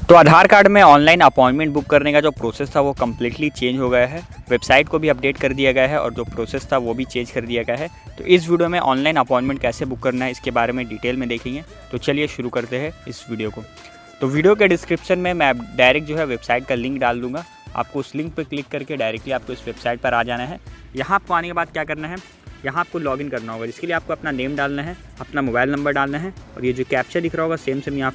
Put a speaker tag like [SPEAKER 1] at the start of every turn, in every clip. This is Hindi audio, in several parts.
[SPEAKER 1] तो आधार कार्ड में ऑनलाइन अपॉइंटमेंट बुक करने का जो प्रोसेस था वो कम्प्लीटली चेंज हो गया है। वेबसाइट को भी अपडेट कर दिया गया है और जो प्रोसेस था वो भी चेंज कर दिया गया है। तो इस वीडियो में ऑनलाइन अपॉइंटमेंट कैसे बुक करना है इसके बारे में डिटेल में देखेंगे। तो चलिए शुरू करते हैं इस वीडियो को। तो वीडियो के डिस्क्रिप्शन में मैं डायरेक्ट जो है वेबसाइट का लिंक डाल दूँगा। आपको उस लिंक पर क्लिक करके डायरेक्टली आपको इस वेबसाइट पर आ जाना है। यहाँ आपको आने के बाद क्या करना है, यहाँ आपको लॉगिन करना होगा, जिसके लिए आपको अपना नेम डालना है, अपना मोबाइल नंबर डालना है और ये जो कैप्चा दिख रहा होगा सेम यहाँ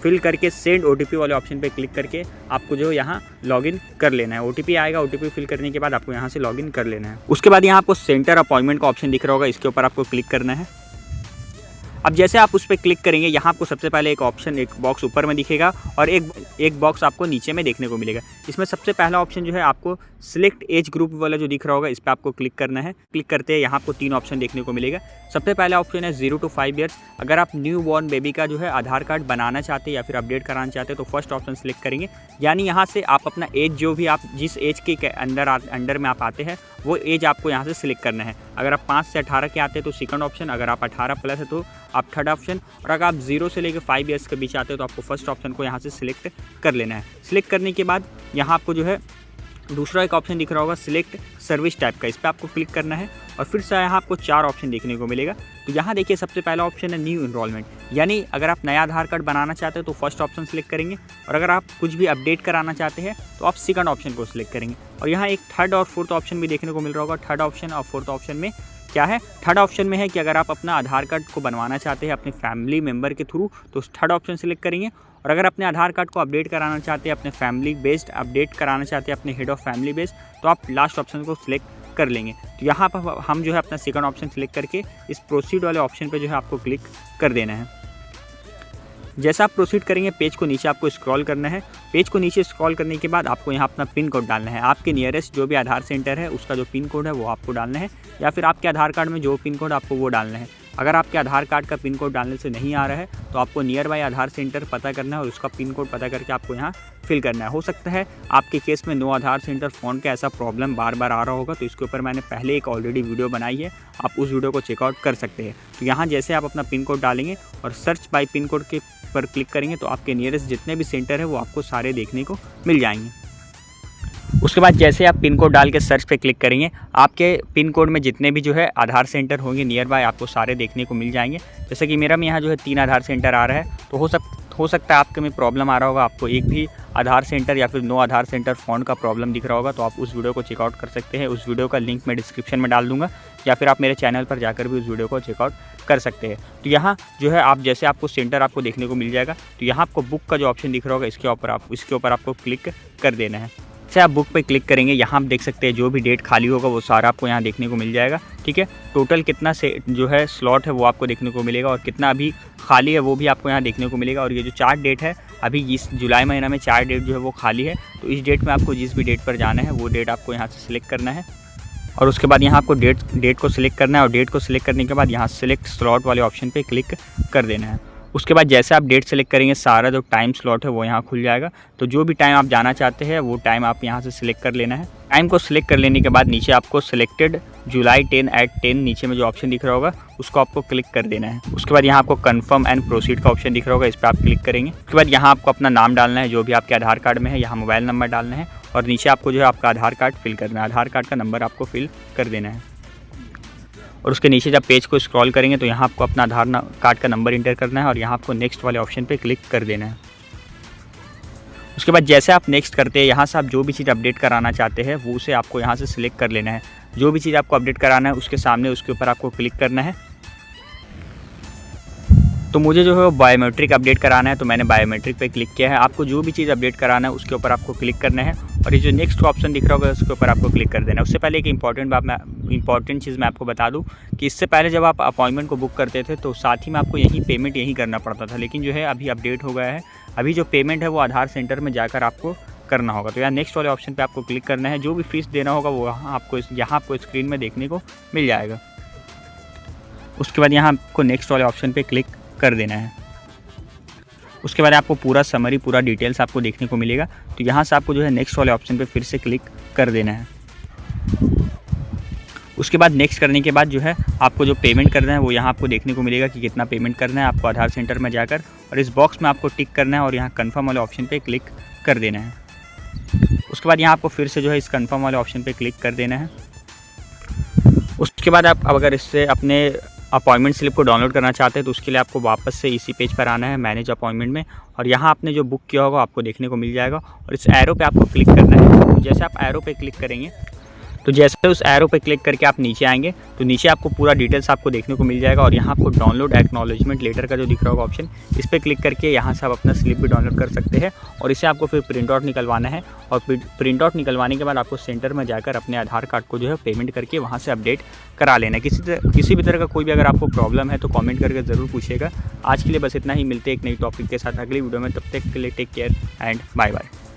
[SPEAKER 1] फिल करके सेंड OTP वाले ऑप्शन पे क्लिक करके आपको जो यहाँ लॉगिन कर लेना है। OTP आएगा, OTP फिल करने के बाद आपको यहाँ से लॉगिन कर लेना है। उसके बाद यहाँ आपको सेंटर अपॉइंटमेंट का ऑप्शन दिख रहा होगा, इसके ऊपर आपको क्लिक करना है। अब जैसे आप उस पर क्लिक करेंगे यहाँ आपको सबसे पहले एक बॉक्स ऊपर में दिखेगा और एक बॉक्स आपको नीचे में देखने को मिलेगा। इसमें सबसे पहला ऑप्शन जो है आपको सिलेक्ट एज ग्रुप वाला जो दिख रहा होगा इस पर आपको क्लिक करना है। क्लिक करते हैं यहाँ आपको 3 ऑप्शन देखने को मिलेगा। सबसे पहला ऑप्शन है 0 to 5 ईयर्स। अगर आप न्यू बॉर्न बेबी का जो है आधार कार्ड बनाना चाहते हैं या फिर अपडेट कराना चाहते हैं तो फर्स्ट ऑप्शन सेलेक्ट करेंगे। यानी यहाँ से आप अपना एज जो भी आप जिस एज के अंडर में आप आते हैं वो एज आपको यहाँ से सिलेक्ट करना है। अगर आप 5 से 18 के आते हैं तो सेकंड ऑप्शन, अगर आप 18 प्लस है तो आप थर्ड ऑप्शन, और अगर आप 0 से लेकर 5 ईयर्स के बीच आते हो तो आपको फर्स्ट ऑप्शन को यहाँ से सिलेक्ट कर लेना है। सिलेक्ट करने के बाद यहाँ आपको जो है दूसरा एक ऑप्शन दिख रहा होगा सिलेक्ट सर्विस टाइप का, इस पर आपको क्लिक करना है और फिर से यहाँ आपको 4 ऑप्शन देखने को मिलेगा। तो यहाँ देखिए सबसे पहला ऑप्शन है न्यू इनरोलमेंट, यानी अगर आप नया आधार कार्ड बनाना चाहते हैं तो फर्स्ट ऑप्शन सेलेक्ट करेंगे और अगर आप कुछ भी अपडेट कराना चाहते हैं तो आप सेकंड ऑप्शन को सिलेक्ट करेंगे। और यहाँ एक थर्ड और फोर्थ ऑप्शन भी देखने को मिल रहा होगा। थर्ड ऑप्शन और फोर्थ ऑप्शन में क्या है, थर्ड ऑप्शन में है कि अगर आप अपना आधार कार्ड को बनवाना चाहते हैं अपने फैमिली मेम्बर के थ्रू तो थर्ड ऑप्शन सेलेक्ट करेंगे, और अगर अपने आधार कार्ड को अपडेट कराना चाहते हैं अपने फैमिली बेस्ड अपडेट कराना चाहते हैं अपने हेड ऑफ फैमिली बेस्ड तो आप लास्ट ऑप्शन को सिलेक्ट कर लेंगे। तो यहाँ पर हम जो है अपना सेकंड ऑप्शन सेलेक्ट करके इस प्रोसीड वाले ऑप्शन पे जो है आपको क्लिक कर देना है। जैसा आप प्रोसीड करेंगे पेज को नीचे आपको स्क्रॉल करना है। पेज को नीचे स्क्रॉल करने के बाद आपको यहाँ अपना पिन कोड डालना है। आपके नियरेस्ट जो भी आधार सेंटर है उसका जो पिन कोड है वो आपको डालना है, या फिर आपके आधार कार्ड में जो पिन कोड आपको वो डालना है। अगर आपके आधार कार्ड का पिन कोड डालने से नहीं आ रहा है तो आपको नियर बाय आधार सेंटर पता करना है और उसका पिन कोड पता करके आपको यहाँ फिल करना है। हो सकता है आपके केस में नो आधार सेंटर फ़ोन का ऐसा प्रॉब्लम बार बार आ रहा होगा, तो इसके ऊपर मैंने पहले एक ऑलरेडी वीडियो बनाई है, आप उस वीडियो को चेकआउट कर सकते हैं। तो यहाँ जैसे आप अपना पिन कोड डालेंगे और सर्च बाय पिन कोड के पर क्लिक करेंगे तो आपके नियरेस्ट जितने भी सेंटर है वो आपको सारे देखने को मिल जाएंगे। उसके बाद जैसे आप पिन कोड डाल के सर्च पे क्लिक करेंगे आपके पिन कोड में जितने भी जो है आधार सेंटर होंगे नियर बाय आपको सारे देखने को मिल जाएंगे। जैसे कि मेरा में यहाँ जो है 3 आधार सेंटर आ रहा है, तो हो सकता है आपके में प्रॉब्लम आ रहा होगा, आपको एक भी आधार सेंटर या फिर नो आधार सेंटर फ़ोन का प्रॉब्लम दिख रहा होगा, तो आप उस वीडियो को चेकआउट कर सकते हैं। उस वीडियो का लिंक मैं डिस्क्रिप्शन में डाल दूंगा या फिर आप मेरे चैनल पर जाकर भी उस वीडियो को चेकआउट कर सकते हैं। तो यहाँ जो है आप जैसे आपको सेंटर आपको देखने को मिल जाएगा, तो यहाँ आपको बुक का जो ऑप्शन दिख रहा होगा इसके ऊपर आपको क्लिक कर देना है। जैसे आप बुक पे क्लिक करेंगे यहाँ आप देख सकते हैं जो भी डेट खाली होगा वो सारा आपको यहाँ देखने को मिल जाएगा। ठीक है, टोटल कितना से जो है स्लॉट है वो आपको देखने को मिलेगा और कितना अभी खाली है वो भी आपको यहाँ देखने को मिलेगा। और ये जो 4 डेट है अभी इस जुलाई महीना में 4 डेट जो है वो खाली है, तो इस डेट में आपको जिस भी डेट पर जाना है वो डेट आपको यहाँ से सिलेक्ट करना है और उसके बाद यहाँ आपको डेट को सिलेक्ट करना है और डेट को सिलेक्ट करने के बाद यहाँ सिलेक्ट स्लॉट वाले ऑप्शन पर क्लिक कर देना है। उसके बाद जैसे आप डेट सेलेक्ट करेंगे सारा जो टाइम स्लॉट है वो यहाँ खुल जाएगा। तो जो भी टाइम आप जाना चाहते हैं वो टाइम आप यहाँ से सिलेक्ट कर लेना है। टाइम को सिलेक्ट कर लेने के बाद नीचे आपको सिलेक्टेड जुलाई 10 नीचे में जो ऑप्शन दिख रहा होगा उसको आपको क्लिक कर देना है। उसके बाद यहाँ आपको कंफर्म एंड प्रोसीड का ऑप्शन दिख रहा होगा, इस पर आप क्लिक करेंगे। उसके बाद यहाँ आपको अपना नाम डालना है जो भी आपके आधार कार्ड में है, यहाँ मोबाइल नंबर डालना है और नीचे आपको जो है आपका आधार कार्ड फिल करना है, आधार कार्ड का नंबर आपको फिल कर देना है। और उसके नीचे जब पेज को स्क्रॉल करेंगे तो यहाँ आपको अपना आधार कार्ड का नंबर इंटर करना है और यहाँ आपको नेक्स्ट वाले ऑप्शन पे क्लिक कर देना है। उसके बाद जैसे आप नेक्स्ट करते हैं यहाँ से आप जो भी चीज़ अपडेट कराना चाहते हैं वो उसे आपको यहाँ से सिलेक्ट कर लेना है। जो भी चीज़ आपको अपडेट कराना है उसके सामने उसके ऊपर आपको क्लिक करना है। तो मुझे जो है वो बायोमेट्रिक अपडेट कराना है तो मैंने बायोमेट्रिक पे क्लिक किया है। आपको जो भी चीज़ अपडेट कराना है उसके ऊपर आपको क्लिक करना है और ये जो नेक्स्ट ऑप्शन दिख रहा होगा उसके ऊपर आपको क्लिक कर देना है। उससे पहले एक इंपॉर्टेंट चीज़ मैं आपको बता दूं कि इससे पहले जब आप अपॉइंटमेंट को बुक करते थे तो साथ ही में आपको पेमेंट यहीं करना पड़ता था, लेकिन जो है अभी अपडेट हो गया है। अभी जो पेमेंट है वो आधार सेंटर में जाकर आपको करना होगा। तो यहाँ नेक्स्ट वाले ऑप्शन पर आपको क्लिक करना है। जो भी फीस देना होगा वो यहाँ आपको स्क्रीन में देखने को मिल जाएगा। उसके बाद यहाँ आपको नेक्स्ट वाले ऑप्शन पर क्लिक कर देना है। उसके बाद आपको पूरा समरी पूरा डिटेल्स आपको देखने को मिलेगा। तो यहाँ से आपको जो है नेक्स्ट वाले ऑप्शन पे फिर से क्लिक कर देना है। उसके बाद नेक्स्ट करने के बाद जो है आपको जो पेमेंट करना है वो यहाँ आपको देखने को मिलेगा कि कितना पेमेंट करना है आपको आधार सेंटर में जाकर। और इस बॉक्स में आपको टिक करना है और यहाँ कन्फर्म वाले ऑप्शन पे क्लिक कर देना है। उसके बाद यहाँ आपको फिर से जो है इस कन्फर्म वाले ऑप्शन पे क्लिक कर देना है। उसके बाद आप अगर इससे अपने अपॉइंटमेंट स्लिप को डाउनलोड करना चाहते हैं तो उसके लिए आपको वापस से इसी पेज पर आना है मैनेज अपॉइंटमेंट में, और यहाँ आपने जो बुक किया होगा आपको देखने को मिल जाएगा और इस एरो पे आपको क्लिक करना है। तो जैसे आप एरो पे क्लिक करेंगे तो जैसे उस एरो पे क्लिक करके आप नीचे आएंगे तो नीचे आपको पूरा डिटेल्स आपको देखने को मिल जाएगा और यहाँ आपको डाउनलोड एक्नॉलेजमेंट लेटर का जो दिख रहा होगा ऑप्शन, इस पर क्लिक करके यहाँ से आप अपना स्लिप भी डाउनलोड कर सकते हैं और इसे आपको फिर प्रिंट आउट निकलवाना है। और प्रिंट आउट निकलवाने के बाद आपको सेंटर में जाकर अपने आधार कार्ड को जो है पेमेंट करके वहाँ से अपडेट करा लेना है। किसी भी तरह का कोई भी अगर आपको प्रॉब्लम है तो कॉमेंट करके ज़रूर पूछिएगा। आज के लिए बस इतना ही, मिलते हैं एक नई टॉपिक के साथ अगली वीडियो में। तब तक के लिए take care and bye bye.